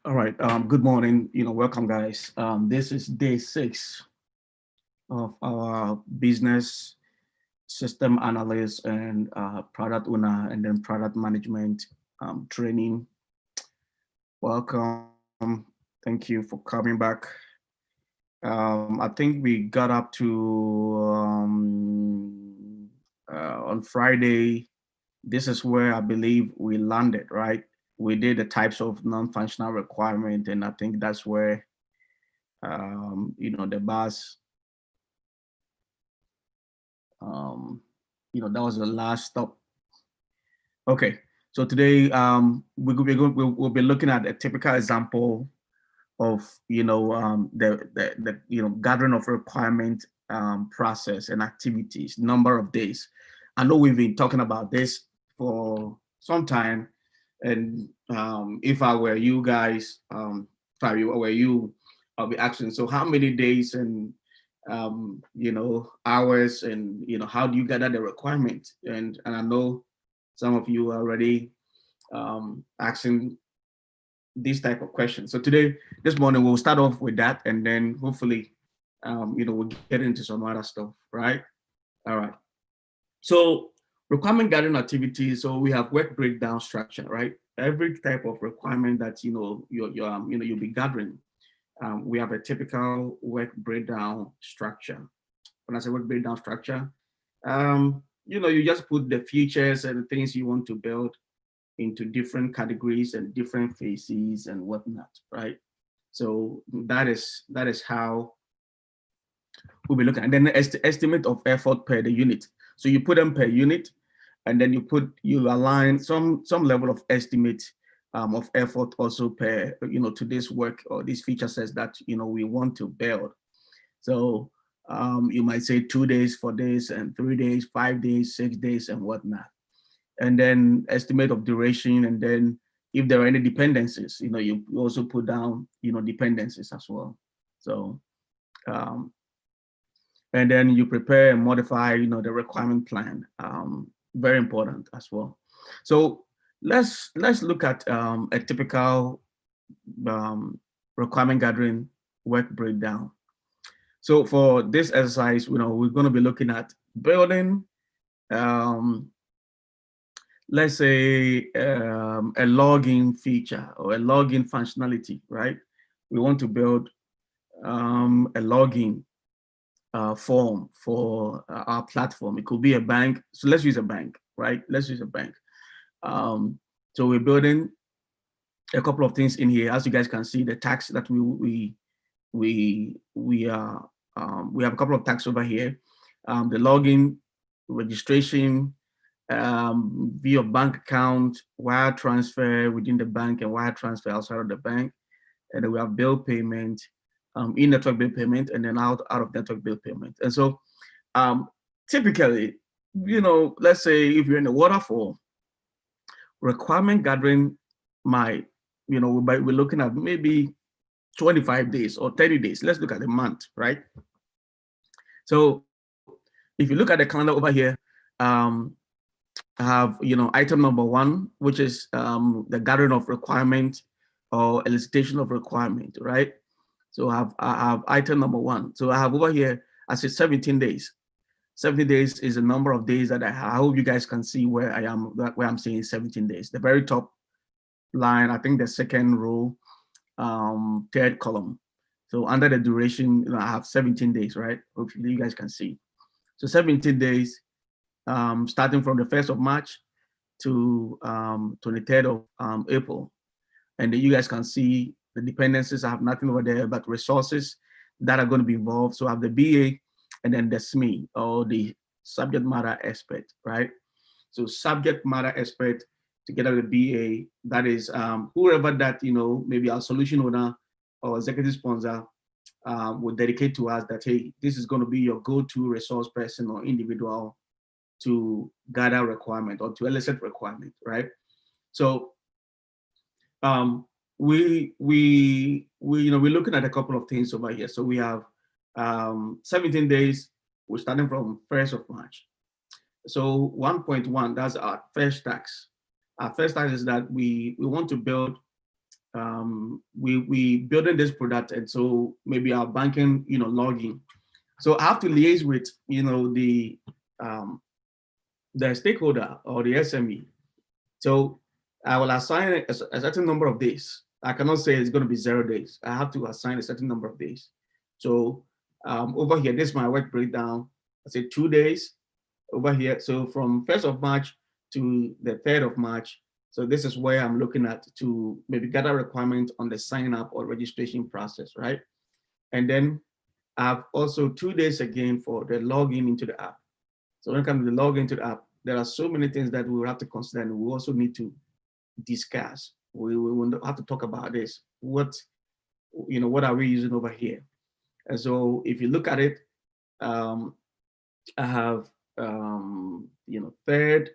All right. Good morning. Welcome, guys. This is day 6 of our business system analyst and product owner and then product management training. Welcome. Thank you for coming back. I think we got up to on Friday. This is where I believe we landed, right? We did the types of non-functional requirement, and I think that's where the bus, that was the last stop. Okay, so today we'll be looking at a typical example of the gathering of requirement process and activities, number of days. I know we've been talking about this for some time, and if I were you guys, if I were you, I'll be asking, so how many days and hours, and how do you gather the requirement? And I know some of you are already asking these type of questions. So this morning, we'll start off with that, and then hopefully, we'll get into some other stuff, right? All right. So requirement gathering activities. So we have work breakdown structure, right? Every type of requirement that you'll be gathering. We have a typical work breakdown structure. When I say work breakdown structure, you just put the features and the things you want to build into different categories and different phases and whatnot, right? So that is how we'll be looking at. And then the estimate of effort per the unit. So you put them per unit, and then you align some level of estimate of effort also per to this work or these feature sets that we want to build. So you might say 2 days for this, and 3 days, 5 days, 6 days, and whatnot. And then estimate of duration, and then if there are any dependencies, you also put down dependencies as well. So and then you prepare and modify the requirement plan. Very important as well. So let's look at a typical requirement gathering work breakdown. So for this exercise, we're going to be looking at building let's say a login feature or a login functionality, right? We want to build a login form for our platform. It could be a bank. So let's use a bank, right? Let's use a bank. So we're building a couple of things in here. As you guys can see, the tags that we have a couple of tags over here. The login, registration, view of bank account, wire transfer within the bank, and wire transfer outside of the bank. And then we have bill payment, in-network bill payment, and then out of network bill payment. And so typically, let's say if you're in a waterfall, requirement gathering might, we're looking at maybe 25 days or 30 days. Let's look at the month, right? So if you look at the calendar over here, I have item number 1, which is the gathering of requirement or elicitation of requirement, right? So I have item number 1. So I have over here, I said 17 days. 17 days is the number of days that I have. I hope you guys can see where I am, where I'm saying 17 days. The very top line, I think the second row, third column. So under the duration, I have 17 days, right? Hopefully you guys can see. So 17 days, starting from the 1st of March to 23rd of April. And then you guys can see the dependencies. I have nothing over there but resources that are going to be involved. So I have the BA and then the SME, or the subject matter expert, right? So subject matter expert together with BA, that is whoever that, maybe our solution owner or executive sponsor would dedicate to us that, hey, this is going to be your go-to resource person or individual to gather requirement or to elicit requirement, right? So we're looking at a couple of things over here. So we have 17 days. We're starting from 1st of March. So 1.1, that's our first task. Our first task is that we want to build we building this product, and so maybe our banking, login. So I have to liaise with, the stakeholder or the SME. So I will assign a certain number of days. I cannot say it's going to be 0 days. I have to assign a certain number of days. So over here, this is my work breakdown. I say 2 days over here. So from 1st of March to the 3rd of March. So this is where I'm looking at to maybe gather requirements on the sign up or registration process, right? And then I have also 2 days again for the login into the app. So when it comes to the login into the app, there are so many things that we will have to consider, and we also need to discuss. We will have to talk about this. What are we using over here? And so if you look at it, I have 3rd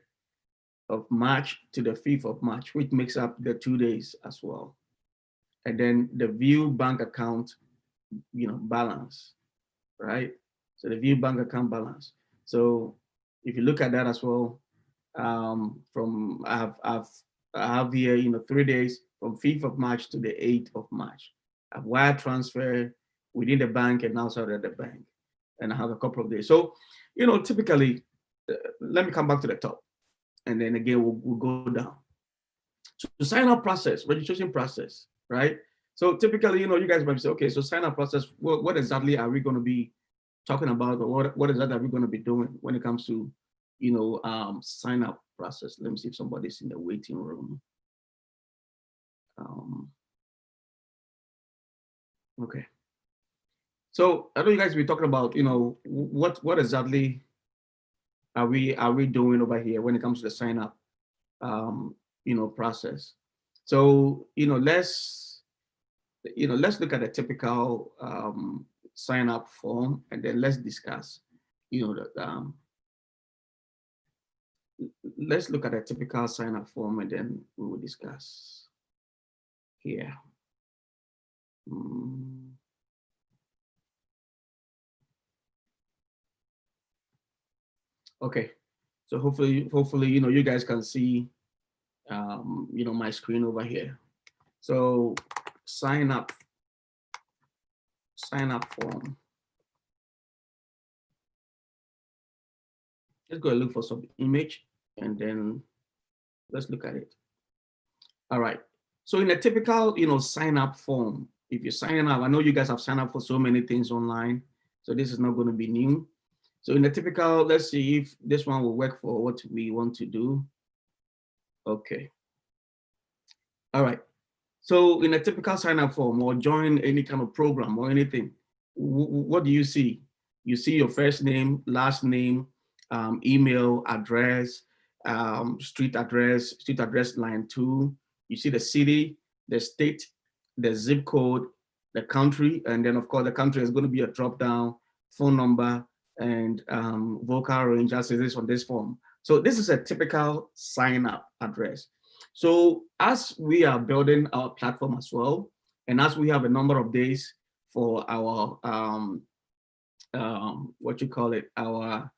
of March to the 5th of March, which makes up the 2 days as well. And then the view bank account, balance, right? So the view bank account balance. So if you look at that as well, from I have here 3 days from 5th of March to the 8th of March. I have wire transfer within the bank and outside of the bank, and I have a couple of days. So typically, let me come back to the top, and then again we'll go down. So the sign up process, registration process, right? So typically, you guys might say, okay, so sign up process, what exactly are we going to be talking about, or what exactly are we going to be doing when it comes to sign up process? Let me see if somebody's in the waiting room. Okay. So I know you guys will be talking about, what exactly are we doing over here when it comes to the sign up, process. So let's look at a typical sign up form, and then let's discuss, let's look at a typical sign up form, and then we will discuss here. Okay, so hopefully, you guys can see, my screen over here. So sign up form. Let's go and look for some image, and then let's look at it. All right. So in a typical, sign up form, if you're signing up, I know you guys have signed up for so many things online, so this is not going to be new. So in a typical, let's see if this one will work for what we want to do. Okay. All right. So in a typical sign up form or join any kind of program or anything, what do you see? You see your first name, last name, email address, street address line 2. You see the city, the state, the zip code, the country, and then of course the country is going to be a drop down, phone number, and vocal range as it is on this form. So this is a typical sign up address. So as we are building our platform as well, and as we have a number of days for our our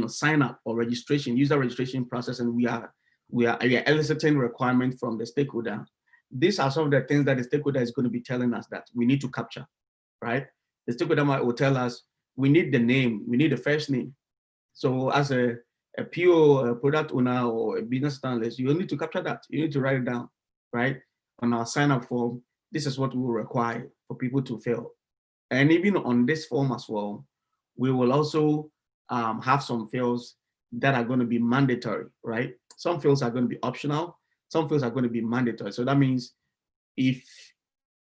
sign up or registration, user registration process, and we are eliciting requirements from the stakeholder. These are some of the things that the stakeholder is going to be telling us that we need to capture, right? The stakeholder will tell us we need the name, we need the first name. So as a PO, a product owner, or a business analyst, you need to capture that. You need to write it down, right? On our sign up form, this is what we will require for people to fill. And even on this form as well, we will also have some fields that are going to be mandatory, right? Some fields are going to be optional. Some fields are going to be mandatory. So that means if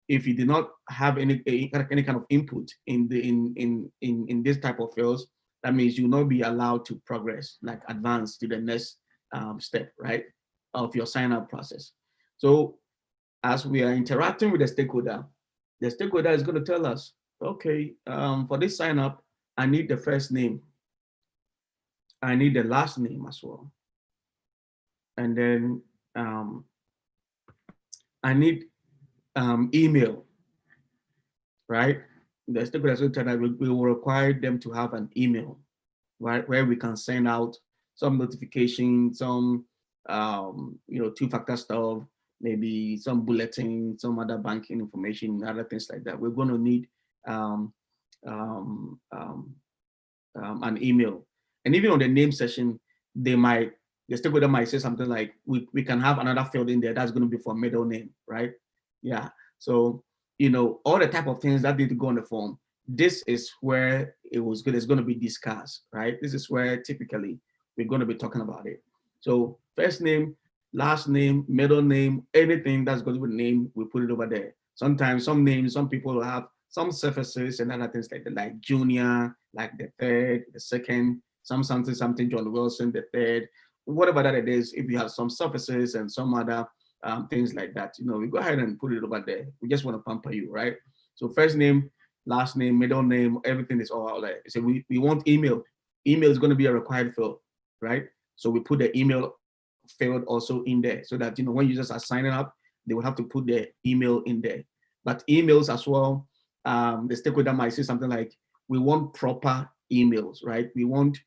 you do not have any kind of input in this type of fields, that means you will not be allowed to progress, like advance to the next step, right, of your sign up process. So as we are interacting with the stakeholder is going to tell us, okay, for this sign up, I need the first name. I need the last name as well. And then I need email, right? The stakeholder is going to tell us we will require them to have an email, right, where we can send out some notification, some two-factor stuff, maybe some bulletin, some other banking information, other things like that. We're going to need um, um, um, an email. And even on the name session, the stakeholder might say something like, we can have another field in there that's going to be for middle name, right? Yeah. So, all the type of things that need to go on the form, this is where it's going to be discussed, right? This is where typically we're going to be talking about it. So first name, last name, middle name, anything that's going to be name, we put it over there. Sometimes some names, some people will have some surfaces and other things like that, like junior, like the third, the second, something, John Wilson, the third, whatever that it is. If you have some surfaces and some other things like that, we go ahead and put it over there. We just want to pamper you, right? So first name, last name, middle name, everything is all out there. So we want email. Email is going to be a required field, right? So we put the email field also in there so that, when users are signing up, they will have to put their email in there. But emails as well, the stakeholder might say something like, we want proper emails, right? We want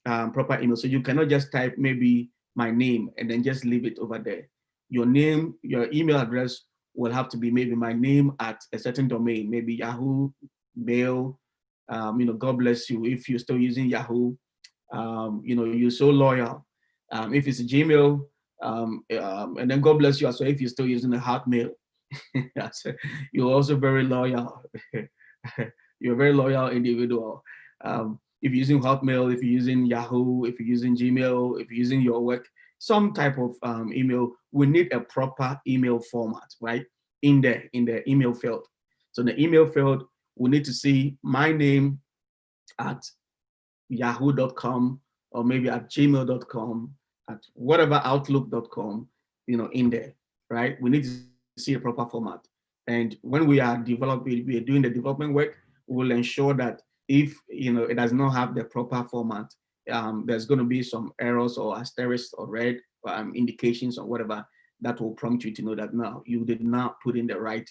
proper emails. So you cannot just type maybe my name and then just leave it over there. Your name, your email address will have to be maybe my name at a certain domain, maybe Yahoo, Mail. God bless you if you're still using Yahoo. You're so loyal. If it's a Gmail, and then God bless you as well if you're still using a Hotmail. You're also very loyal. You're a very loyal individual. If you're using Hotmail, if you're using Yahoo, if you're using Gmail, if you're using your work, some type of email, we need a proper email format, right? In the email field. So in the email field, we need to see my name at yahoo.com or maybe at gmail.com, at whatever outlook.com, in there, right? We need to see a proper format. And when we are developing, we are doing the development work, we will ensure that if it does not have the proper format, there's going to be some errors or asterisks or red indications or whatever that will prompt you to know that now you did not put in the right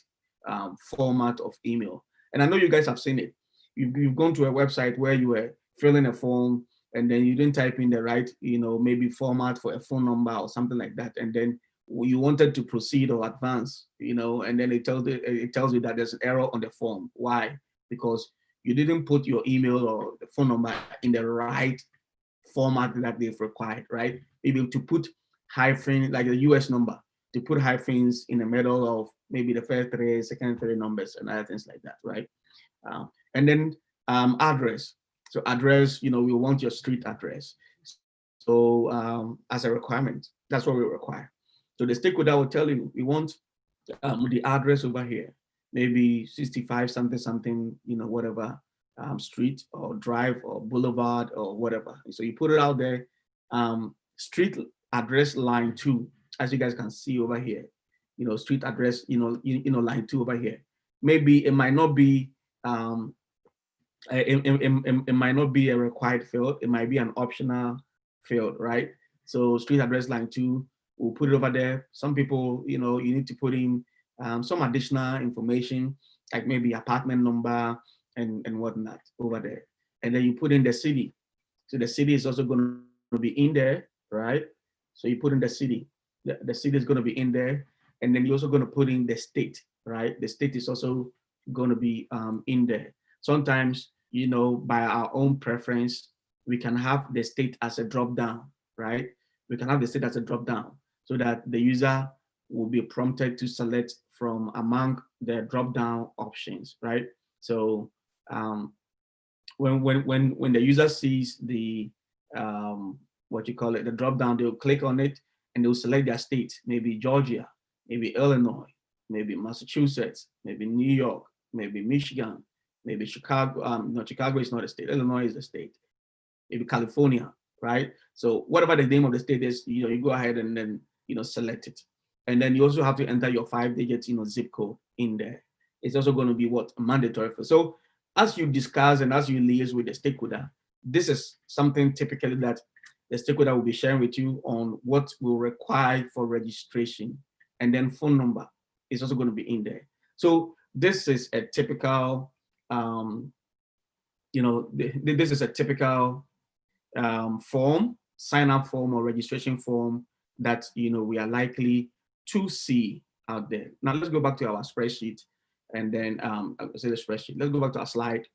format of email. And I know you guys have seen it. You've gone to a website where you were filling a form and then you didn't type in the right, maybe format for a phone number or something like that. And then you wanted to proceed or advance, and then it tells you that there's an error on the form. Why? Because you didn't put your email or the phone number in the right format that they've required, right? Maybe to put hyphen, like a US number, to put hyphens in the middle of maybe the first three, second three numbers and other things like that, right? And then address. So address, we want your street address. So as a requirement, that's what we require. So the stakeholder will tell you, we want the address over here, maybe 65 something something, whatever street or drive or boulevard or whatever. So you put it out there. Street address line 2, as you guys can see over here. Street address, line 2 over here. Maybe it might not be it might not be a required field. It might be an optional field, right? So street address line 2, we'll put it over there. Some people, you need to put in some additional information, like maybe apartment number and whatnot over there. And then you put in the city. So the city is also going to be in there, right? So you put in the city. The city is going to be in there. And then you're also going to put in the state, right? The state is also going to be in there. Sometimes, by our own preference, we can have the state as a drop down, right? We can have the state as a drop down so that the user will be prompted to select from among the drop down options, right? So when the user sees the what you call it, the drop down, they'll click on it and they'll select their state, maybe Georgia, maybe Illinois, maybe Massachusetts, maybe New York, maybe Michigan, maybe Chicago. No, Chicago is not a state. Illinois is a state. Maybe California, right? So whatever the name of the state is, you go ahead and then select it, and then you also have to enter your 5-digit zip code in there. It's also going to be mandatory for. So as you discuss and as you liaise with the stakeholder, this is something typically that the stakeholder will be sharing with you on what will require for registration, and then phone number is also going to be in there. So this is a typical, this is a typical form, sign up form or registration form that we are likely to see out there. Now let's go back to our spreadsheet, and then I'll say the spreadsheet. Let's go back to our slide,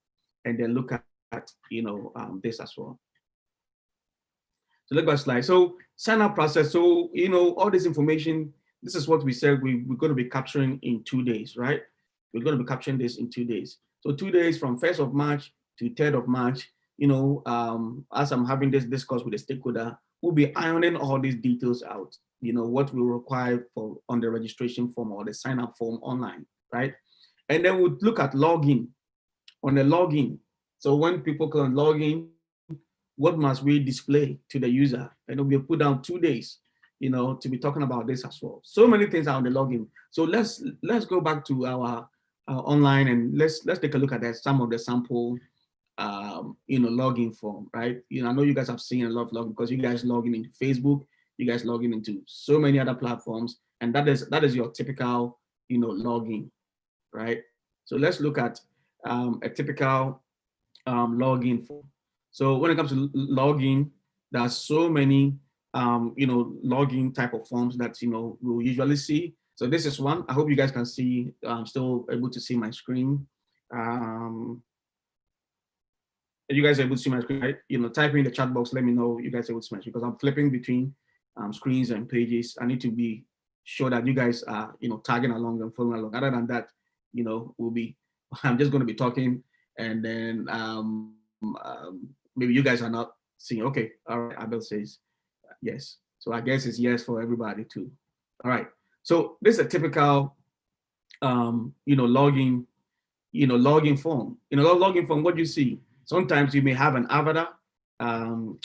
and then look at this as well. So look at the slide. So sign up process. So all this information. This is what we said we're going to be capturing in 2 days, right? We're going to be capturing this in 2 days. So 2 days from 1st of March to 3rd of March. As I'm having this discourse with the stakeholder, we'll be ironing all these details out. What we require for on the registration form or the sign up form online, right? And then we'll look at login. On the login. So when people can log in, what must we display to the user? And we'll put down 2 days, to be talking about this as well. So many things are on the login. So let's go back to our online, and let's take a look at that, some of the sample login form, right? I know you guys have seen a lot of login because you guys log in into Facebook, you guys log in into so many other platforms, and that is your typical login, right? So let's look at a typical login form. So when it comes to login, there are so many login type of forms that we'll usually see. So this is one. I hope you guys can see. I'm still able to see my screen. You guys are able to see my screen, right? Type in the chat box. Let me know you guys are able to see my screen, because I'm flipping between screens and pages. I need to be sure that you guys are tagging along and following along. Other than that, I'm just going to be talking, and then maybe you guys are not seeing. Okay, all right. Abel says yes, so I guess it's yes for everybody too. All right. So this is a typical login form. Login form. What you see? Sometimes you may have an avatar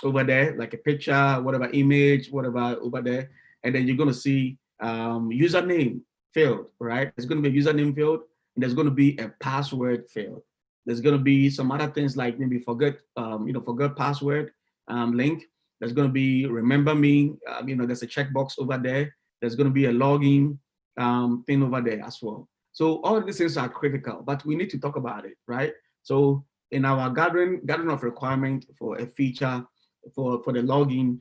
over there, like a picture, whatever image, whatever over there, and then you're going to see username field, right? There's going to be a username field, and there's going to be a password field. There's going to be some other things like maybe forget password link. There's going to be remember me. There's a checkbox over there. There's going to be a login thing over there as well. So all of these things are critical, but we need to talk about it, right? So in our gathering of requirement for a feature for the login,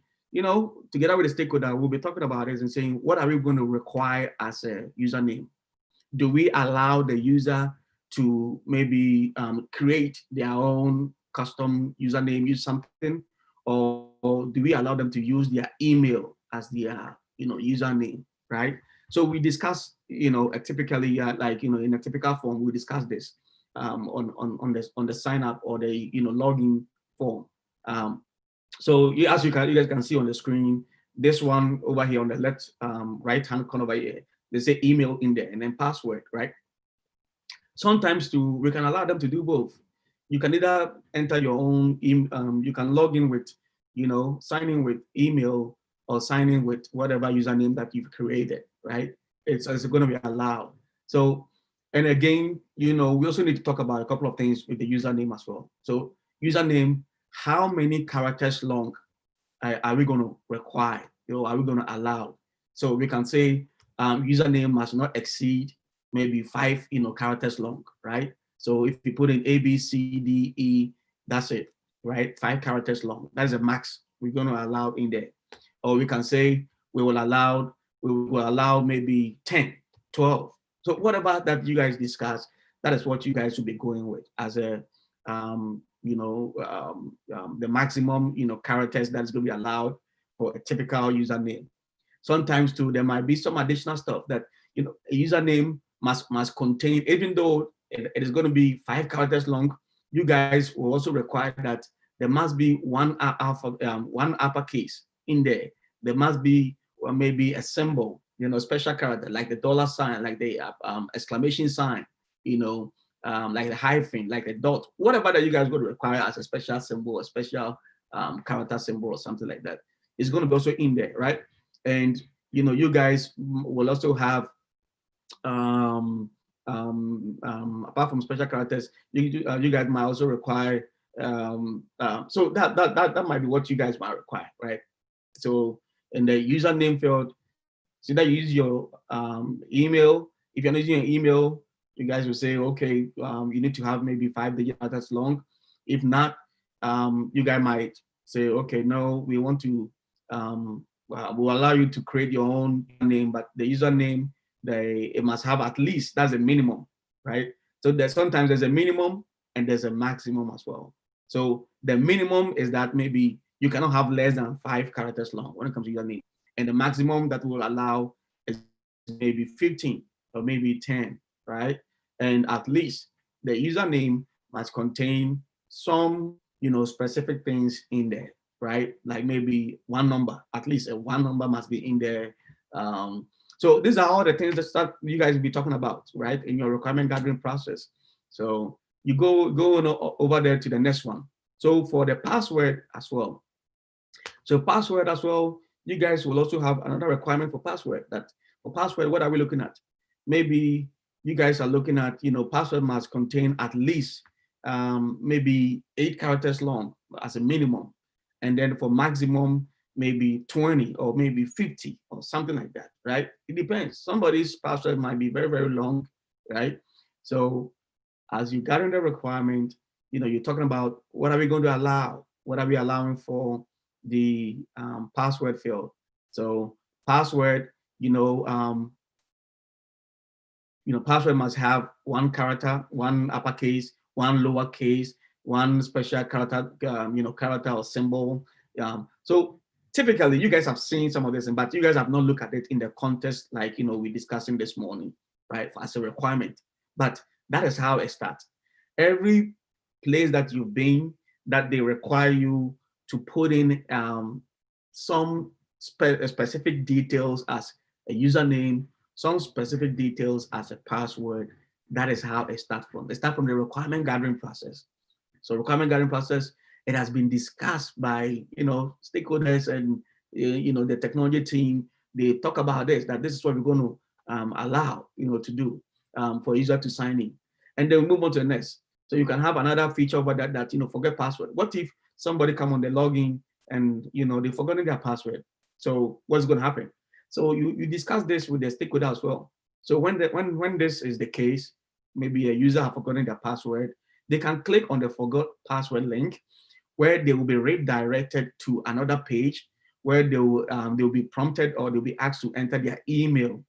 together with the stakeholder, we'll be talking about it and saying, what are we going to require as a username? Do we allow the user to maybe create their own custom username, use something, or do we allow them to use their email as their username, right? So we discuss, typically in a typical form, we discuss this on the sign up or the login form. So as you guys can see on the screen, this one over here on the left right hand corner over here, they say email in there and then password, right? Sometimes too, we can allow them to do both. You can either enter your own, you can log in with, sign in with email or sign in with whatever username that you've created, right? It's going to be allowed. So, and again, we also need to talk about a couple of things with the username as well. So username, how many characters long are we going to require? Are we going to allow? So we can say username must not exceed maybe 5 characters long, right? So if you put in A, B, C, D, E, that's it, right? 5 characters long. That's a max we're going to allow in there. Or we can say we will allow maybe 10, 12. So whatever that you guys discuss, that is what you guys will be going with as a the maximum characters that is going to be allowed for a typical username. Sometimes too, there might be some additional stuff that a username must contain, even though it is going to be 5 characters long. You guys will also require that there must be one uppercase in there. There must be maybe a symbol, special character like the $sign, like the exclamation sign, like the hyphen, like the dot, whatever that you guys going to require as a special symbol, a special character symbol or something like that. It's going to be also in there, right? And you guys will also have apart from special characters, you guys might also require so that might be what you guys might require, right? So in the username field, so that you use your email. If you're not using your email, you guys will say, okay, you need to have maybe 5 digit characters long. If not, you guys might say, okay, no, we want to will allow you to create your own name, but the username, it must have at least, that's a minimum, right? So sometimes there's a minimum and there's a maximum as well. So the minimum is that maybe you cannot have less than 5 characters long when it comes to your name. And the maximum that will allow is maybe 15 or maybe 10, right? And at least the username must contain some, specific things in there, right? Like maybe one number, at least a one number must be in there. So these are all the things that you guys will be talking about, right, in your requirement gathering process. So you go over there to the next one. So for the password as well. So password as well, you guys will also have another requirement for password. That for password, what are we looking at? Maybe you guys are looking at, password must contain at least maybe 8 characters long as a minimum. And then for maximum, maybe 20 or maybe 50 or something like that, right? It depends. Somebody's password might be very, very long, right? So as you gather the requirement, you're talking about what are we going to allow? What are we allowing for the password field? So password, password must have one character, one uppercase, one lowercase, one special character, character or symbol. So typically, you guys have seen some of this, but you guys have not looked at it in the context like we're discussing this morning, right? As a requirement. But that is how it starts. Every place that you've been that they require you to put in some specific details as a username, some specific details as a password. That is how it starts from. It starts from the requirement gathering process. So requirement gathering process, it has been discussed by stakeholders and the technology team. They talk about this, that this is what we're going to allow to do for user to sign in, and then we move on to the next. So you can have another feature over that forget password. What if somebody come on the login and they've forgotten their password? So what's going to happen? So you discuss this with the stakeholder as well. So when this is the case, maybe a user have forgotten their password, they can click on the forgot password link, where they will be redirected to another page where they'll be prompted, or they'll be asked to enter their email,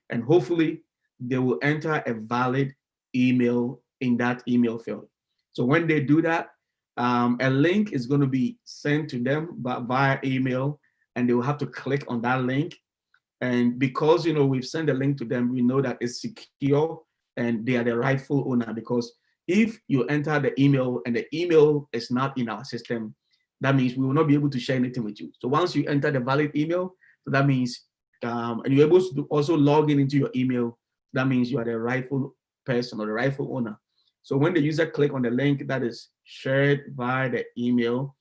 and hopefully they will enter a valid email in that email field. So when they do that, a link is going to be sent to them via email, and they will have to click on that link. And because we've sent a link to them, we know that it's secure and they are the rightful owner. Because if you enter the email and the email is not in our system, that means we will not be able to share anything with you. So once you enter the valid email, so that means and you're able to also log in into your email, that means you are the rightful person or the rightful owner. So when the user click on the link that is shared via the email,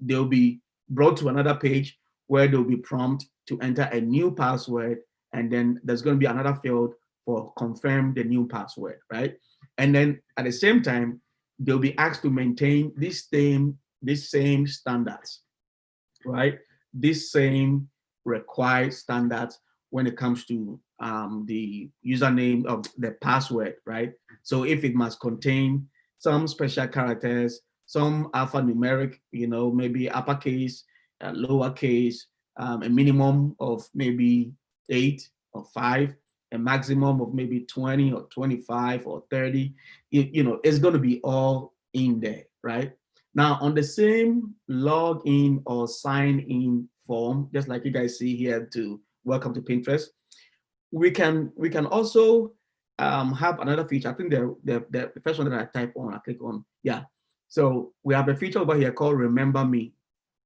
they'll be brought to another page where they'll be prompted to enter a new password, and then there's going to be another field for confirm the new password, right? And then at the same time, they'll be asked to maintain this same standards, right? This same required standards when it comes to the username of the password, right? So if it must contain some special characters, some alphanumeric, maybe uppercase, lowercase, a minimum of maybe 8 or 5, a maximum of maybe 20 or 25 or 30, it's going to be all in there, right? Now, on the same login or sign in form, just like you guys see here to welcome to Pinterest, we can also have another feature. I think the first one that I type on, I click on, yeah. So we have a feature over here called Remember Me,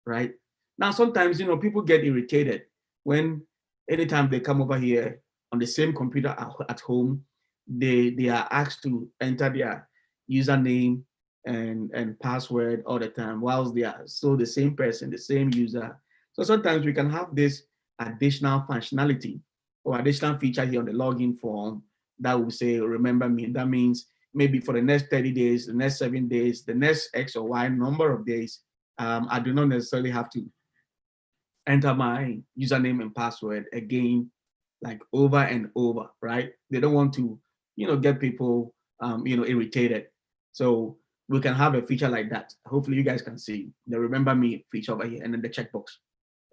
right? Now, sometimes, people get irritated when anytime they come over here on the same computer at home, they are asked to enter their username and password all the time, whilst they are still the same person, the same user. So sometimes we can have this additional functionality or additional feature here on the login form that will say, remember me. That means maybe for the next 30 days, the next 7 days, the next X or Y number of days, I do not necessarily have to enter my username and password again, like over and over, right? They don't want to, get people, irritated. So we can have a feature like that. Hopefully you guys can see the remember me feature over here and then the checkbox.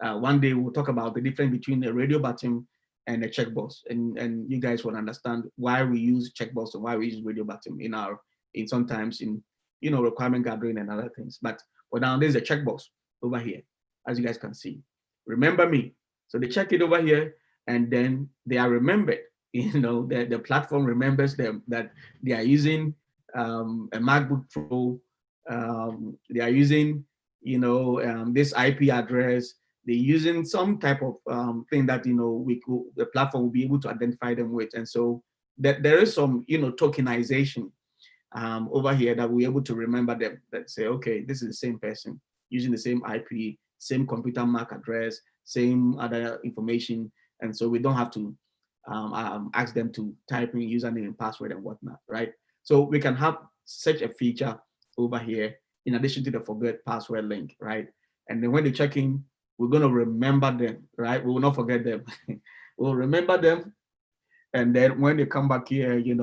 One day we'll talk about the difference between a radio button and a checkbox, and you guys will understand why we use checkbox and why we use radio button in sometimes in requirement gathering and other things. But now there's a checkbox over here, as you guys can see. Remember me. So they check it over here, and then they are remembered. The platform remembers them that they are using a MacBook Pro. They are using this IP address. They're using some type of thing that the platform will be able to identify them with, and so that there is some tokenization over here that we're able to remember them, that say, okay, this is the same person using the same IP, same computer MAC address, same other information, and so we don't have to ask them to type in username and password and whatnot, right? So we can have such a feature over here in addition to the forget password link, right? And then when they check in, we're going to remember them, right? We will not forget them. We'll remember them. And then when they come back here, they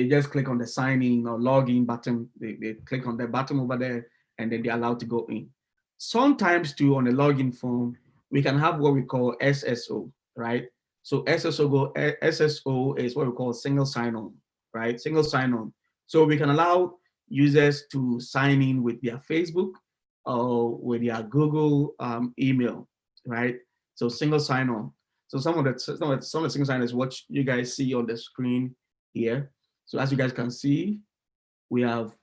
just click on the sign in or login button. They click on the button over there, and then they're allowed to go in. Sometimes too, on the login form, we can have what we call SSO, right? So SSO is what we call single sign-on, right? Single sign-on. So we can allow users to sign in with their Facebook or with their Google email, right? So single sign-on. So some of the single sign is what you guys see on the screen here. So as you guys can see, we have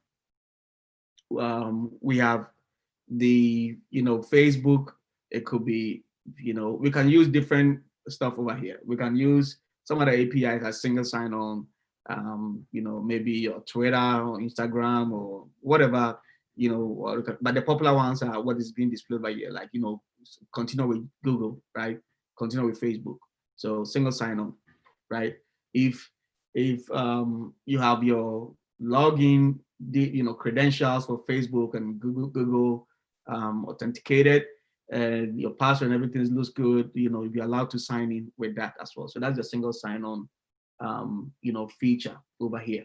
the Facebook. It could be we can use different stuff over here. We can use some of the APIs as single sign-on. Maybe your Twitter or Instagram or whatever. But the popular ones are what is being displayed by here, like continue with Google, right? Continue with Facebook. So single sign-on, right? If you have your login, credentials for Facebook and Google authenticated, and your password and everything looks good, you'll be allowed to sign in with that as well. So that's the single sign-on, feature over here.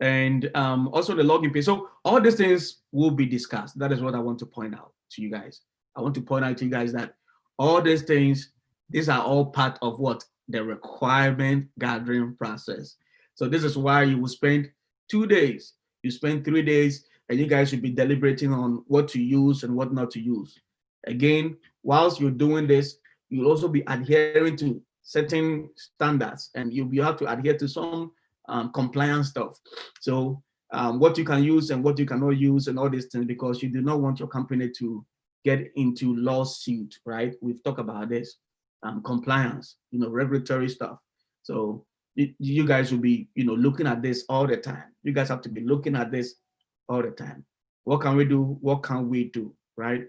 And also the login page. So all these things will be discussed. That is what I want to point out to you guys. I want to point out to you guys that all these things, these are all part of what? The requirement gathering process. So this is why you will spend 2 days, you spend 3 days, and you guys should be deliberating on what to use and what not to use. Again, whilst you're doing this, you'll also be adhering to certain standards, and you have to adhere to some compliance stuff. So what you can use and what you cannot use and all these things, because you do not want your company to get into lawsuit, right? We've talked about this, compliance, regulatory stuff. So you guys will be, looking at this all the time. You guys have to be looking at this all the time. What can we do? What can we do, right?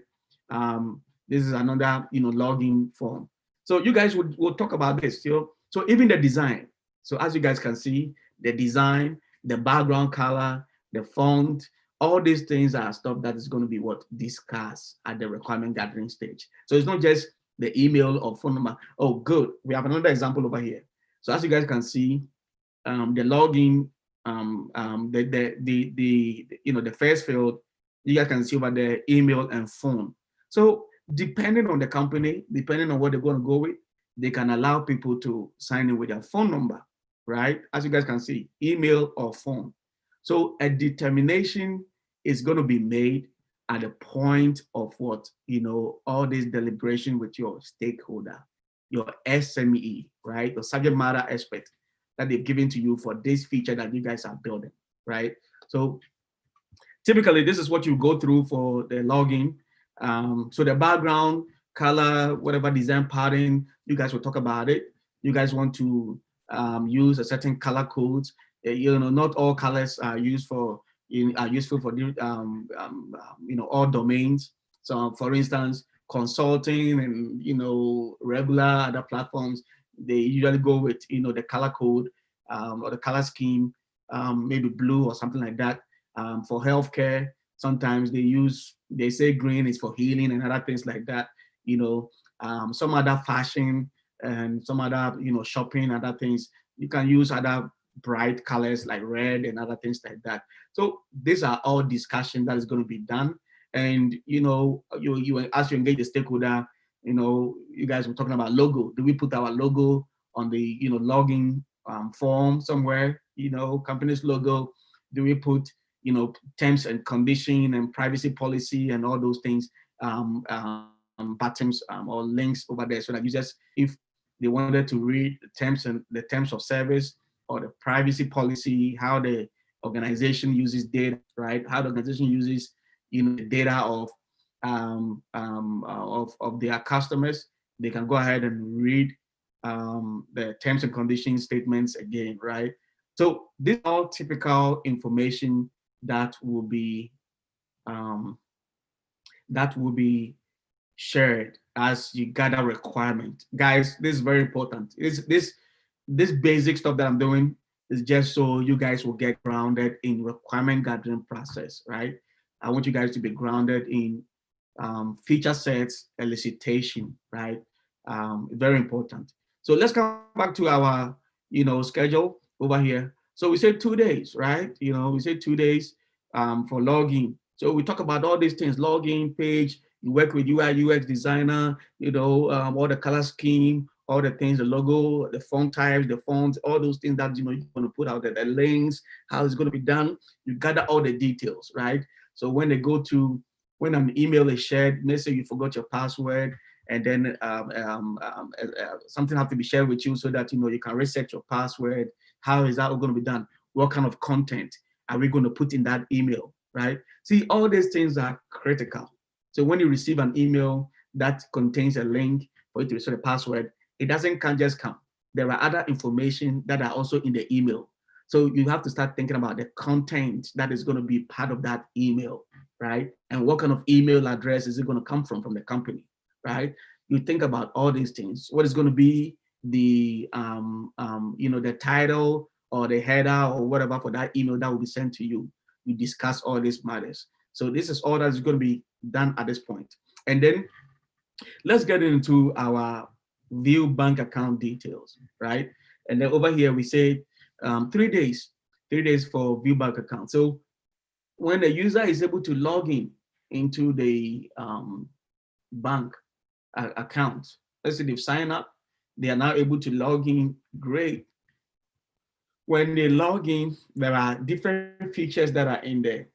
This is another, login form. So you guys will talk about this. So even the design. So as you guys can see, the design, the background color, the font, all these things are stuff that is going to be discussed at the requirement gathering stage. So it's not just the email or phone number. Oh, good. We have another example over here. So as you guys can see, the login, the first field, you guys can see over there, email and phone. So depending on the company, depending on what they're going to go with, they can allow people to sign in with their phone number, right? As you guys can see, email or phone. So a determination is going to be made at the point of what, all this deliberation with your stakeholder, your SME, right? The subject matter expert that they've given to you for this feature that you guys are building, right? So typically, this is what you go through for the login. So the background, color, whatever design pattern, you guys will talk about it. You guys want to use a certain color codes. Not all colors are useful for all domains. So for instance, consulting and regular other platforms, they usually go with the color code or the color scheme, maybe blue or something like that. For healthcare, sometimes they say green is for healing and other things like that. Some other fashion and some other shopping, other things, you can use other bright colors like red and other things like that. So these are all discussion that is going to be done. And you as you engage the stakeholder, you guys were talking about logo. Do we put our logo on the login form somewhere? Company's logo. Do we put terms and condition and privacy policy and all those things, buttons or links over there, so that users, if they wanted to read the terms of service or the privacy policy, how the organization uses data, right? How the organization uses the data of their customers, they can go ahead and read the terms and conditions statements again, right? So these are all typical information that will be um, shared as you gather requirement. Guys, this is very important. This basic stuff that I'm doing is just so you guys will get grounded in requirement gathering process, right? I want you guys to be grounded in feature sets, elicitation, right? Very important. So let's come back to our, schedule over here. So we said 2 days, right? We said 2 days for login. So we talk about all these things: login page. You work with UI UX designer. All the color scheme, all the things, the logo, the font types, the fonts, all those things that you're going to put out there, the links, how it's going to be done. You gather all the details, right? So when an email is shared, let's say you forgot your password, and then something has to be shared with you so that you can reset your password. How is that going to be done? What kind of content are we going to put in that email, right? See, all these things are critical. So when you receive an email that contains a link for you to reset a password, it can't just come. There are other information that are also in the email. So you have to start thinking about the content that is going to be part of that email, right? And what kind of email address is it going to come from the company, right? You think about all these things. What is going to be the the title or the header or whatever for that email that will be sent to you. You discuss all these matters. So this is all that's going to be done at this point. And then let's get into our view bank account details, right? And then over here we say 3 days, 3 days for view bank account. So when the user is able to log in into the bank account, let's say they've signed up, they are now able to log in. Great. When they log in, there are different features that are in there.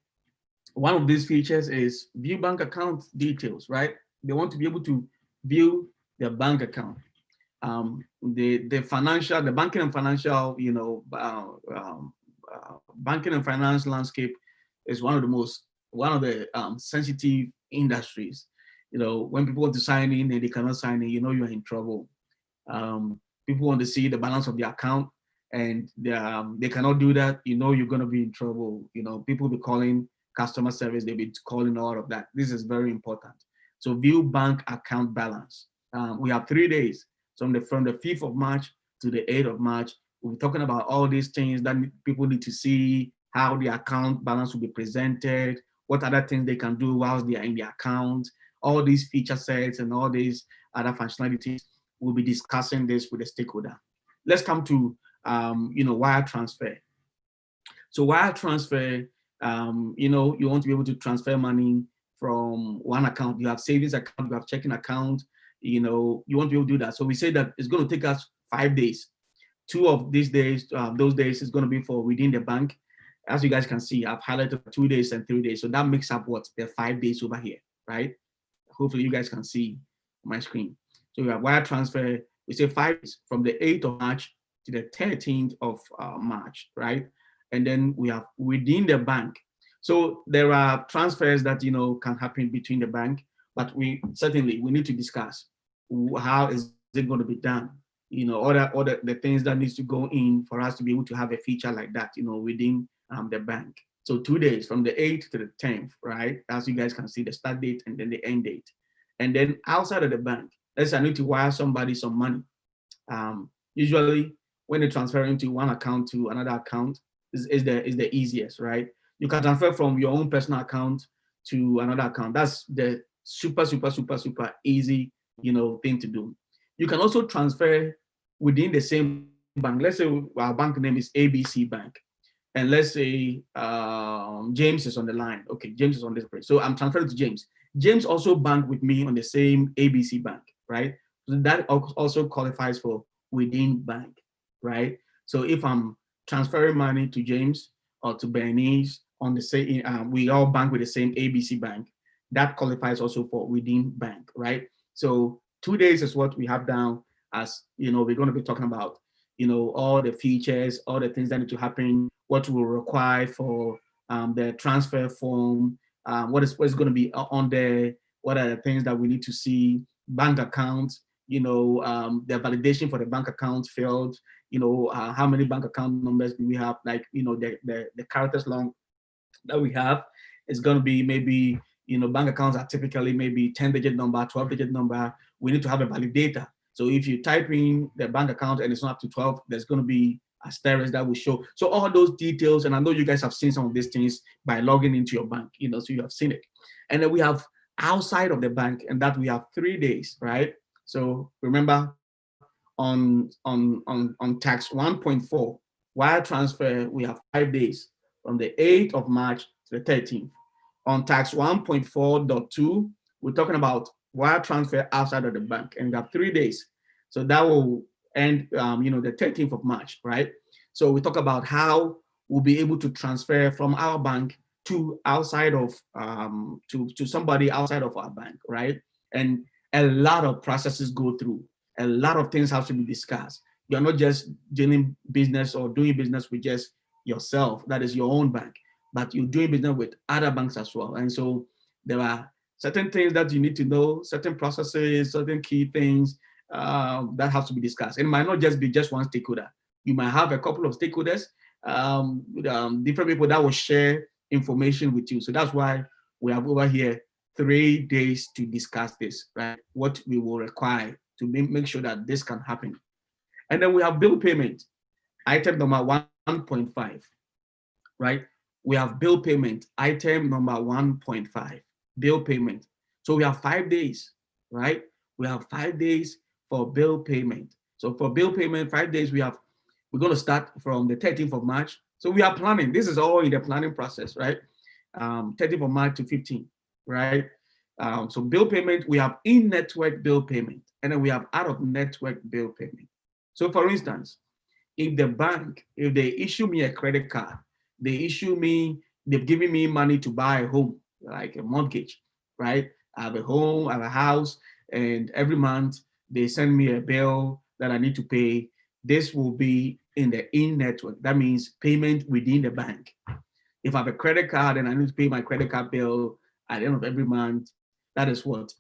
One of these features is view bank account details, right? They want to be able to view their bank account. The banking and financial, banking and finance landscape is one of the sensitive industries. When people want to sign in and they cannot sign in, you're in trouble. People want to see the balance of the account, and they cannot do that. You're going to be in trouble. People will be calling customer service, they'll be calling all of that. This is very important. So view bank account balance. We have 3 days. So from the 5th of March to the 8th of March, we're talking about all these things that people need to see, how the account balance will be presented, what other things they can do whilst they are in the account, all these feature sets and all these other functionalities. We'll be discussing this with the stakeholder. Let's come to wire transfer. So wire transfer, you want to be able to transfer money from one account. You have savings account, you have checking account, you want to be able to do that. So we say that it's going to take us 5 days. 2 of these days, those days is going to be for within the bank. As you guys can see, I've highlighted 2 days and 3 days. So that makes up what? The 5 days over here, right? Hopefully you guys can see my screen. So we have wire transfer. We say 5 days from the 8th of March to the 13th of March, right? And then we have within the bank. So there are transfers that can happen between the bank, but we need to discuss how is it going to be done. All the things that needs to go in for us to be able to have a feature like that, within the bank. So 2 days from the 8th to the 10th, right? As you guys can see, the start date and then the end date. And then outside of the bank, let's say I need to wire somebody some money. Usually when they transfer into one account to another account is the easiest, right? You can transfer from your own personal account to another account. That's the super easy, thing to do. You can also transfer within the same bank. Let's say our bank name is ABC Bank, and let's say James is on the line. Okay, James is on this page. So I'm transferring to James. James also bank with me on the same ABC Bank, right? So that also qualifies for within bank, right? So if I'm transferring money to James or to Bernice on the same, we all bank with the same ABC Bank, that qualifies also for within bank, right? So 2 days is what we have down as, we're going to be talking about, all the features, all the things that need to happen, what will require for the transfer form, what's going to be on there, what are the things that we need to see, bank accounts, the validation for the bank account field, how many bank account numbers do we have, like, the characters long that we have is going to be maybe, bank accounts are typically maybe 10-digit number, 12-digit number. We need to have a validator. So if you type in the bank account and it's not up to 12, there's going to be asterisk that will show. So all those details, and I know you guys have seen some of these things by logging into your bank, so you have seen it. And then we have outside of the bank, and that we have 3 days, right? So remember, on tax 1.4 wire transfer, we have 5 days from the 8th of March to the 13th. On tax 1.4.2, we're talking about wire transfer outside of the bank, and we have 3 days. So that will end, the 13th of March, right? So we talk about how we'll be able to transfer from our bank to outside of, to somebody outside of our bank, right? And a lot of processes go through. A lot of things have to be discussed. You're not just dealing business or doing business with just yourself, that is your own bank, but you're doing business with other banks as well. And so there are certain things that you need to know, certain processes, certain key things that have to be discussed. And it might not just be just one stakeholder. You might have a couple of stakeholders, different people that will share information with you. So that's why we have over here 3 days to discuss this, right? What we will require to make sure that this can happen. And then we have bill payment, item number 1.5, right? We have bill payment, item number 1.5, bill payment. So we have 5 days, right? We have 5 days for bill payment. So for bill payment, 5 days, we're going to start from the 13th of March. So we are planning. This is all in the planning process, right? 13th of March to 15th, right? So bill payment, we have in-network bill payment, and then we have out-of-network bill payment. So for instance, if the bank, if they issue me a credit card, they've given me money to buy a home, like a mortgage, right? I have a home, I have a house, and every month they send me a bill that I need to pay. This will be in the in-network. That means payment within the bank. If I have a credit card and I need to pay my credit card bill at the end of every month, that is what?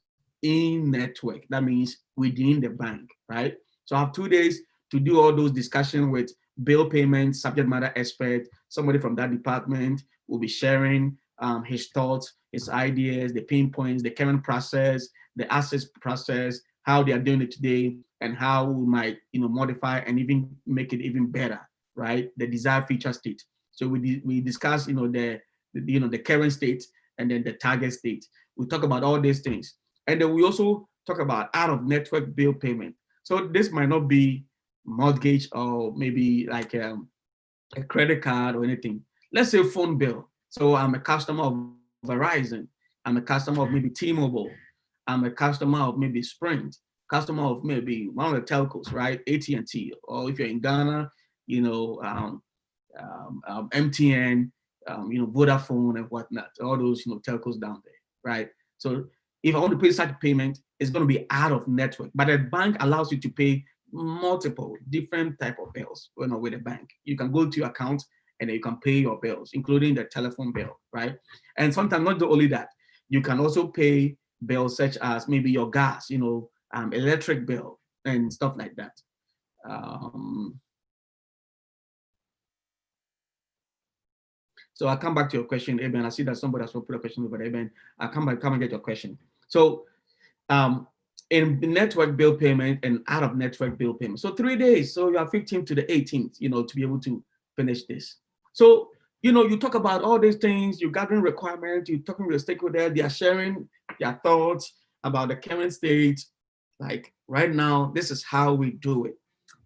In-network. That means within the bank, right? So I have 2 days to do all those discussions with bill payment, subject matter expert, somebody from that department will be sharing his thoughts, his ideas, the pain points, the current process, the assets process, how they are doing it today, and how we might, modify and even make it even better, right? The desired feature state. So we discuss, the current state and then the target state. We talk about all these things, and then we also talk about out-of-network bill payment. So this might not be mortgage or maybe like a credit card or anything. Let's say phone bill. So I'm a customer of Verizon. I'm a customer of maybe T-Mobile. I'm a customer of maybe Sprint. Customer of maybe one of the telcos, right? AT&T. Or if you're in Ghana, MTN, Vodafone and whatnot. All those telcos down there, right? So if I want to pay such a payment, it's going to be out of network. But a bank allows you to pay multiple different type of bills with a bank. You can go to your account and then you can pay your bills, including the telephone bill, right? And sometimes not only that, you can also pay bills such as maybe your gas, electric bill and stuff like that. So I'll come back to your question, Eben. I see that somebody has put a question over there, Eben. I'll come and get your question. So in network bill payment and out of network bill payment. So 3 days. So you are 15th to the 18th, to be able to finish this. So, you talk about all these things, you're gathering requirements, you're talking with the stakeholder, they are sharing their thoughts about the current state. Like right now, this is how we do it.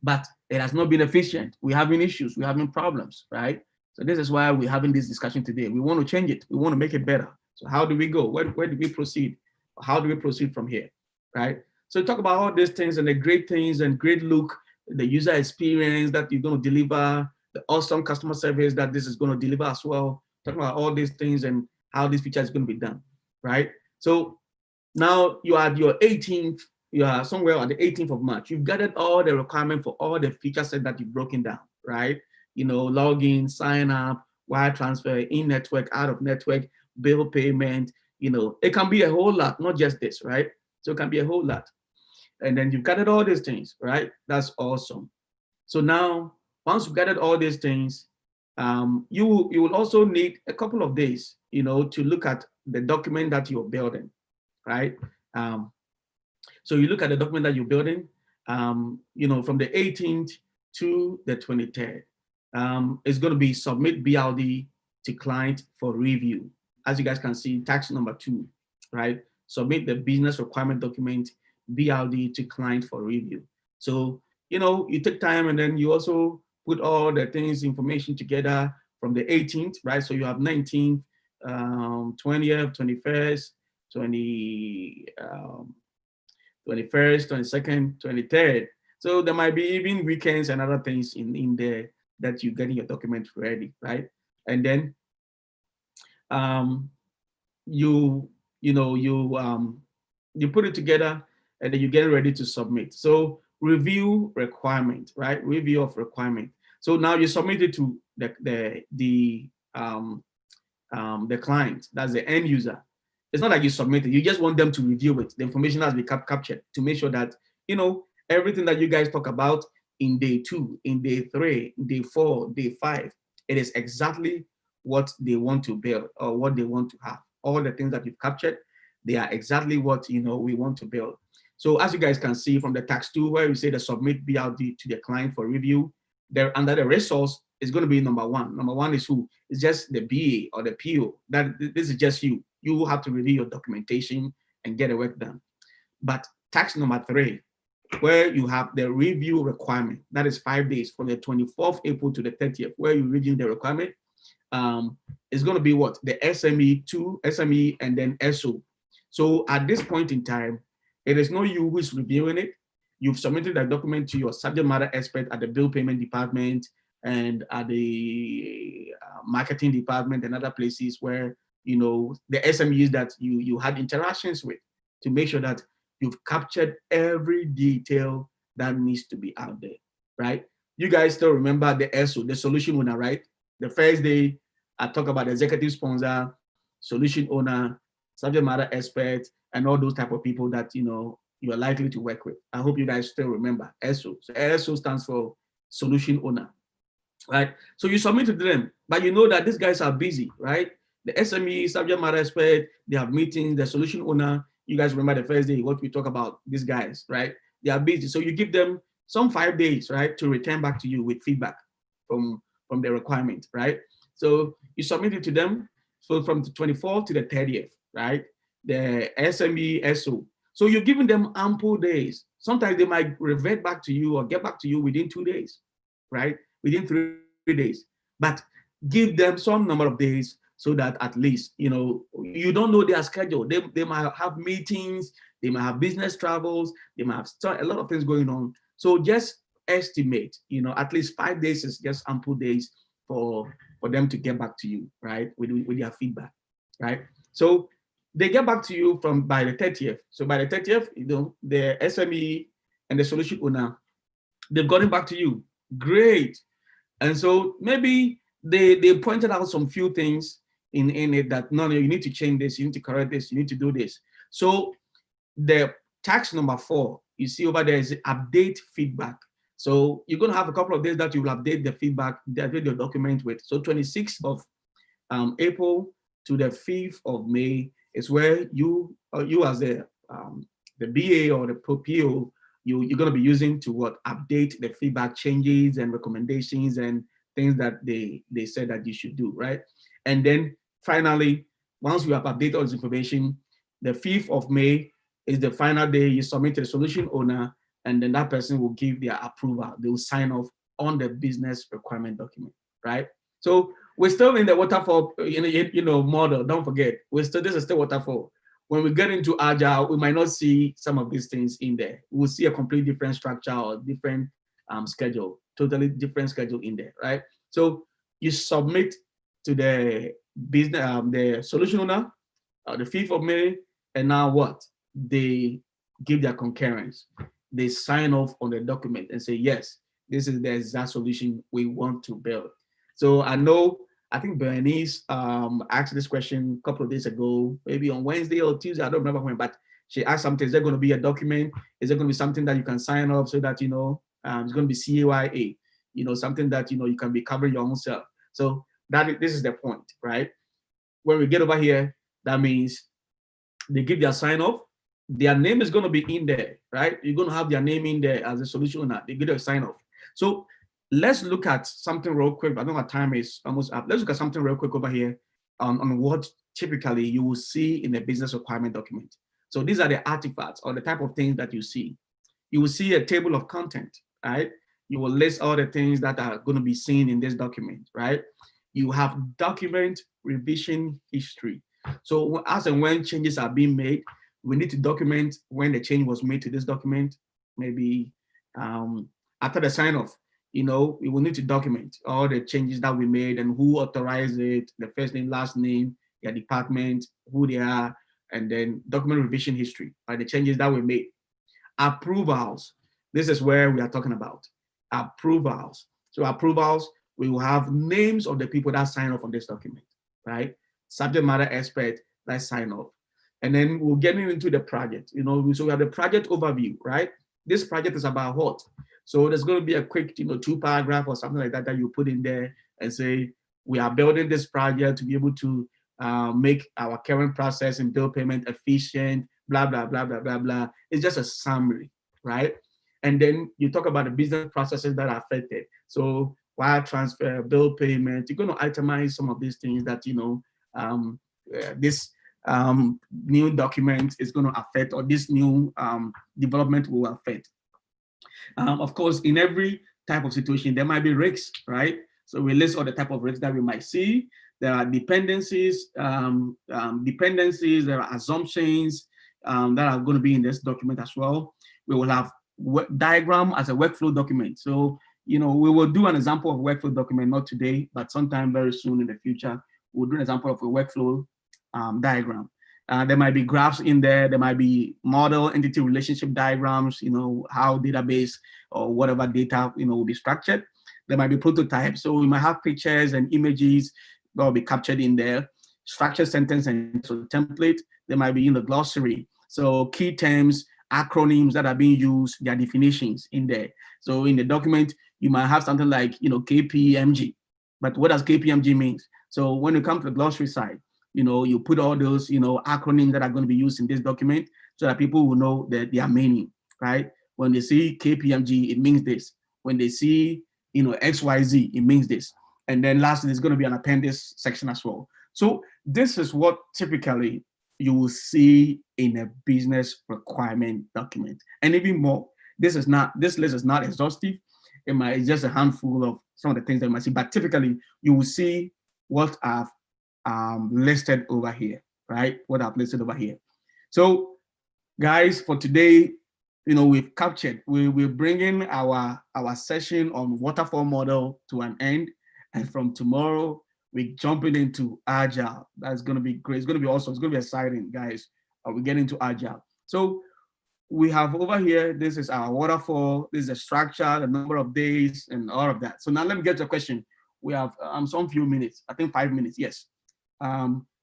but it has not been efficient. We're having issues, we're having problems, right? So this is why we're having this discussion today. We want to change it. We want to make it better. So how do we go? Where do we proceed? How do we proceed from here, right? So talk about all these things and the great things and great look, the user experience that you're going to deliver, the awesome customer service that this is going to deliver as well. Talk about all these things and how this feature is going to be done, right? So now you are at your 18th, you are somewhere on the 18th of March. You've gathered all the requirements for all the feature set that you've broken down, right? Login, sign up, wire transfer, in network, out of network, bill payment, it can be a whole lot, not just this, right? So it can be a whole lot. And then you've gathered all these things, right? That's awesome. So now, once you've gathered all these things, you will also need a couple of days, to look at the document that you're building, right? So you look at the document that you're building, from the 18th to the 23rd. It's going to be submit BLD to client for review. As you guys can see, task number 2, right? Submit the business requirement document BLD to client for review. So, you take time and then you also put all the things, information together from the 18th, right? So you have 19th, 20th, 21st, 21st, 22nd, 23rd. So there might be even weekends and other things in there that you're getting your document ready, right? And then you put it together and then you get ready to submit. So review requirement, right? Review of requirement. So now you submit it to the client, that's the end user. It's not like you submit it, you just want them to review it. The information has been captured to make sure that, everything that you guys talk about in day 2, in day 3, day 4, day 5, it is exactly what they want to build or what they want to have. All the things that you've captured, they are exactly what, we want to build. So as you guys can see from the task 2, where you say the submit BLD to the client for review, there under the resource is going to be number 1. Number 1 is who? It's just the BA or the PO. That this is just you. You have to review your documentation and get the work done. But task number 3, where you have the review requirement, that is 5 days from the 24th April to the 30th, where you review the requirement. It's going to be what? The SME2, SME, and then SO. So at this point in time, it is not you who is reviewing it. You've submitted that document to your subject matter expert at the bill payment department and at the marketing department and other places where, the SMEs that you had interactions with, to make sure that you've captured every detail that needs to be out there, right? You guys still remember the SO, the solution owner, right? The first day, I talk about the executive sponsor, solution owner, subject matter expert, and all those type of people that, you are likely to work with. I hope you guys still remember SO. So SO stands for solution owner, right? So you submit to them, but you know that these guys are busy, right? The SME, subject matter expert, they have meetings, the solution owner, you guys remember the first day, what we talk about, these guys, right? They are busy. So you give them some 5 days, right, to return back to you with feedback from the requirement, right? So you submit it to them. So from the 24th to the 30th, right? The SME, SO. So you're giving them ample days. Sometimes they might revert back to you or get back to you within 2 days, right? Within 3 days. But give them some number of days so that at least, you don't know their schedule. They might have meetings, they might have business travels, they might have a lot of things going on. So just estimate, at least 5 days is just ample days for them to get back to you, right, with their feedback, right? So they get back to you by the 30th. So by the 30th, the SME and the solution owner, they've gotten back to you. Great. And so maybe they pointed out some few things in it that, no, you need to change this, you need to correct this, you need to do this. So the task number 4, you see over there is update feedback. So you're going to have a couple of days that you will update the feedback, update your document with. So 26th of April to the 5th of May is where you as the BA or the PO, you're going to be using to update the feedback changes and recommendations and things that they said that you should do, right? And then finally, once you have updated all this information, the 5th of May is the final day you submit to the solution owner, and then that person will give their approval. They will sign off on the business requirement document, right? So we're still in the waterfall, model. Don't forget, this is still waterfall. When we get into agile, we might not see some of these things in there. We'll see a completely different structure or different schedule, totally different schedule in there, right? So you submit to the business, the solution owner, the 5th of May, and now what? They give their concurrence. They sign off on the document and say, yes, this is the exact solution we want to build. So I think Bernice asked this question a couple of days ago, maybe on Wednesday or Tuesday, I don't remember when, but she asked something, is there going to be a document? Is there going to be something that you can sign off so that, it's going to be CAYA, something that, you can be covering your own self. So this is the point, right? When we get over here, that means they give their sign off. Their name is going to be in there, right? You're going to have their name in there as a solution owner. They give their sign off. So let's look at something real quick. I know our time is almost up. Let's look at something real quick over here on what typically you will see in a business requirement document. So these are the artifacts or the type of things that you see. You will see a table of content, right? You will list all the things that are going to be seen in this document, right? You have document revision history. So as and when changes are being made, we need to document when the change was made to this document. Maybe after the sign off, we will need to document all the changes that we made and who authorized it, the first name, last name, their department, who they are, and then document revision history, the changes that we made. Approvals, this is where we are talking about. Approvals. So approvals, we will have names of the people that sign off on this document, right? Subject matter expert that sign off. And then we'll get into the project. So we have the project overview, right? This project is about what? So there's going to be a quick, 2-paragraph or something like that that you put in there and say, we are building this project to be able to make our current process and bill payment efficient, blah, blah, blah, blah, blah, blah. It's just a summary, right? And then you talk about the business processes that are affected. So wire transfer, bill payment, you're going to itemize some of these things that, this new document is going to affect, or this new development will affect. Of course, in every type of situation, there might be risks, right? So we list all the type of risks that we might see. There are dependencies, there are assumptions that are going to be in this document as well. We will have diagram as a workflow document. So, we will do an example of workflow document, not today, but sometime very soon in the future, we'll do an example of a workflow diagram. There might be graphs in there. There might be model entity relationship diagrams, how database or whatever data, will be structured. There might be prototypes. So we might have pictures and images that will be captured in there. Structured sentence and so template. There might be in the glossary. So key terms, acronyms that are being used, their definitions in there. So in the document, you might have something like, KPMG. But what does KPMG mean? So when you come to the glossary side, you put all those, acronyms that are going to be used in this document so that people will know that their meaning, right? When they see KPMG, it means this. When they see, XYZ, it means this. And then lastly, there's going to be an appendix section as well. So this is what typically you will see in a business requirement document. And even more, this list is not exhaustive. It's just a handful of some of the things that you might see, but typically you will see what I've listed over here, right? What I've listed over here. So guys, for today, we've captured, we're bringing our session on waterfall model to an end. And from tomorrow, we're jumping into agile. That's going to be great. It's going to be awesome. It's going to be exciting, guys. We get into agile. So we have over here, this is our waterfall. This is the structure, the number of days, and all of that. So now let me get to a question. We have some few minutes, I think 5 minutes, yes.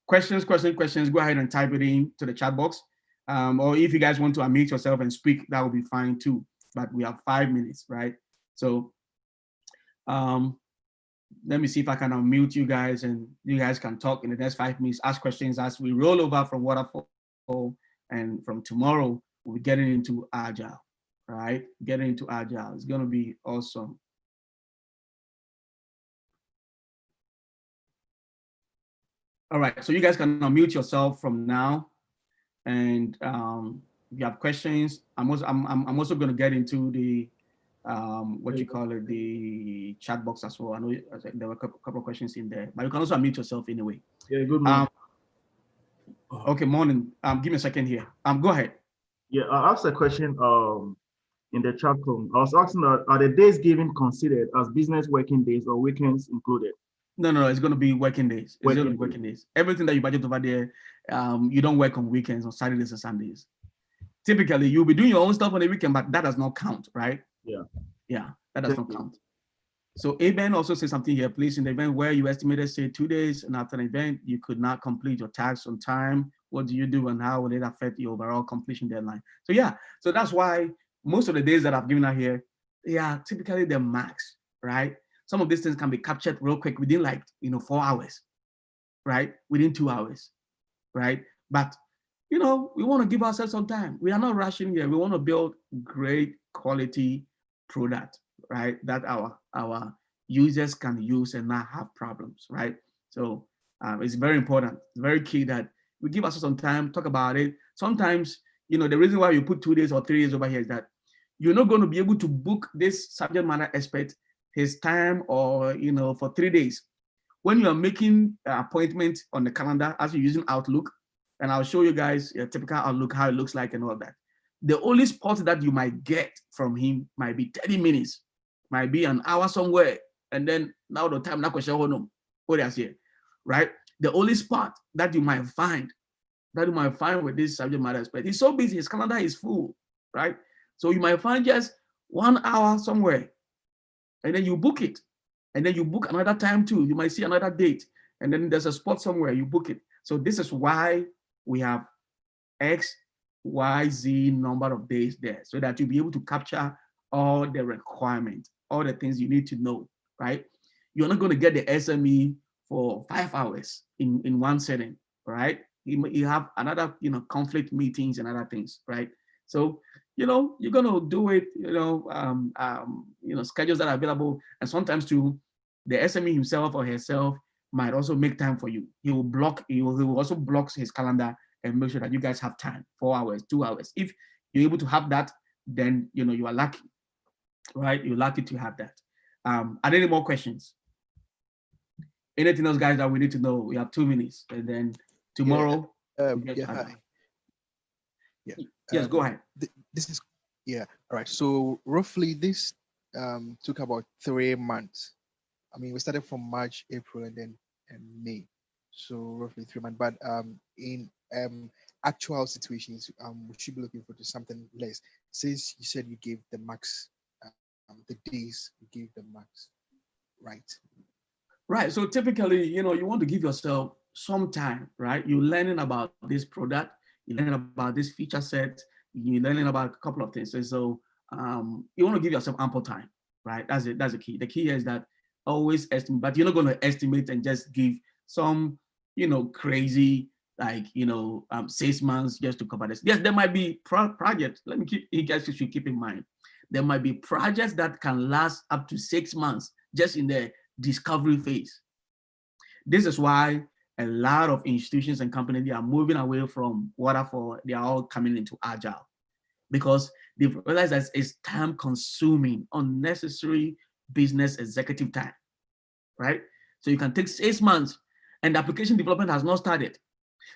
Questions, go ahead and type it in to the chat box. Or if you guys want to unmute yourself and speak, that would be fine too. But we have 5 minutes, right? So let me see if I can unmute you guys and you guys can talk in the next 5 minutes, ask questions as we roll over from waterfall. And from tomorrow, we'll be getting into agile, right? Getting into agile. It's going to be awesome. All right, so you guys can unmute yourself from now. And If you have questions, I'm also going to get into the what you call it, the chat box as well. I know there were a couple of questions in there, but you can also unmute yourself anyway. Yeah, good morning. Okay, morning. Give me a second here. Go ahead. Yeah, I asked a question in the chat room. I was asking, are the days given considered as business working days or weekends included? No, it's going to be working days. It's going to be Working working days. Everything that you budget over there, you don't work on weekends, on Saturdays and Sundays. Typically, you'll be doing your own stuff on the weekend, but that does not count, right? Yeah. Yeah, that does Thank not you. count. So Aben also says something here, please. In the event where you estimated, say, 2 days, and after an event, you could not complete your task on time, what do you do and how will it affect your overall completion deadline? So yeah, so that's why most of the days that I've given out here, they are typically the max, right? Some of these things can be captured real quick within like, 4 hours, right? Within 2 hours, right? But, we want to give ourselves some time. We are not rushing here. We want to build great quality product, right? That our users can use and not have problems, right? So it's very important. It's very key that we give ourselves some time, talk about it. Sometimes, the reason why you put 2 days or 3 days over here is that you're not going to be able to book this subject matter expert his time or, for 3 days. When you are making appointments on the calendar as you're using Outlook, and I'll show you guys a typical Outlook, how it looks like and all that. The only spot that you might get from him might be 30 minutes, might be an hour somewhere, and then now the time, what I say, right? The only spot that you might find with this subject matter expert, he's so busy, his calendar is full, right? So you might find just 1 hour somewhere, and then you book it. And then you book another time too. You might see another date, and then there's a spot somewhere, you book it. So this is why we have X, Y, Z number of days there, so that you'll be able to capture all the requirements, all the things you need to know, right? You're not going to get the SME for 5 hours in one setting, right? You have another, conflict meetings and other things, right? So, you're going to do it, schedules that are available. And sometimes too, the SME himself or herself might also make time for you. He will also block his calendar and make sure that you guys have time, 4 hours, 2 hours. If you're able to have that, then, you are lucky, right? You're lucky to have that. Are there any more questions? Anything else, guys, that we need to know? We have 2 minutes, and then tomorrow. Hi. Yeah. Yes, go ahead. This is All right. So roughly this took about 3 months. I mean, we started from March, April, and then May. So roughly 3 months. But in actual situations, we should be looking for something less. Since you said you gave the max, the days you gave the max, right? Right. So typically, you want to give yourself some time, right? You're learning about this product, you're learning about this feature set, you're learning about a couple of things. And so you want to give yourself ample time, right? That's it. That's the key. The key is that always estimate, but you're not going to estimate and just give some, crazy, like, 6 months just to cover this. Yes, there might be projects. You guys should keep in mind. There might be projects that can last up to 6 months just in the discovery phase. This is why a lot of institutions and companies, they are moving away from waterfall. They are all coming into agile because they've realized that it's time consuming, unnecessary business executive time, right? So you can take 6 months and the application development has not started.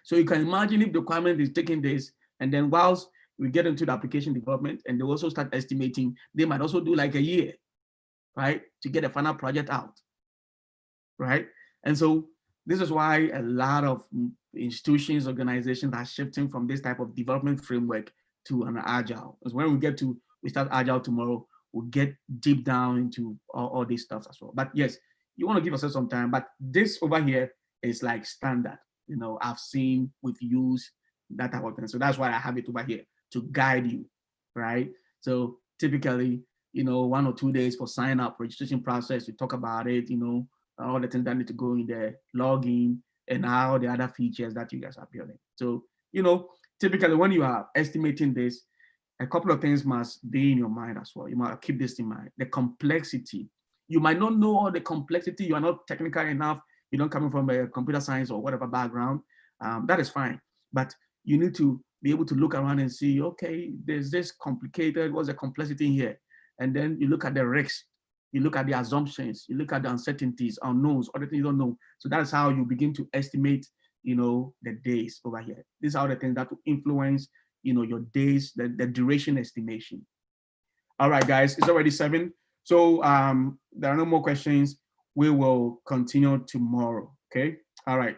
So you can imagine if the requirement is taking this, and then whilst we get into the application development and they also start estimating, they might also do like a year, right, to get a final project out, right? And so this is why a lot of institutions, organizations are shifting from this type of development framework to an agile. Because when we start agile tomorrow, we'll get deep down into all these stuff as well. But yes, you want to give yourself some time, but this over here is like standard. I've seen, we've used that type of thing. So that's why I have it over here to guide you, right? So typically, 1 or 2 days for sign up, registration process, we talk about it, all the things that need to go in there, login, and all the other features that you guys are building. So, typically when you are estimating this, a couple of things must be in your mind as well. You might keep this in mind. The complexity. You might not know all the complexity. You are not technical enough. You don't come from a computer science or whatever background. That is fine. But you need to be able to look around and see, okay, there's this complicated, what's the complexity here? And then you look at the risks, you look at the assumptions, you look at the uncertainties, unknowns, other things you don't know. So that's how you begin to estimate, the days over here. These are the things that will influence, your days, the duration estimation. All right, guys, it's already 7. So there are no more questions. We will continue tomorrow, okay? All right.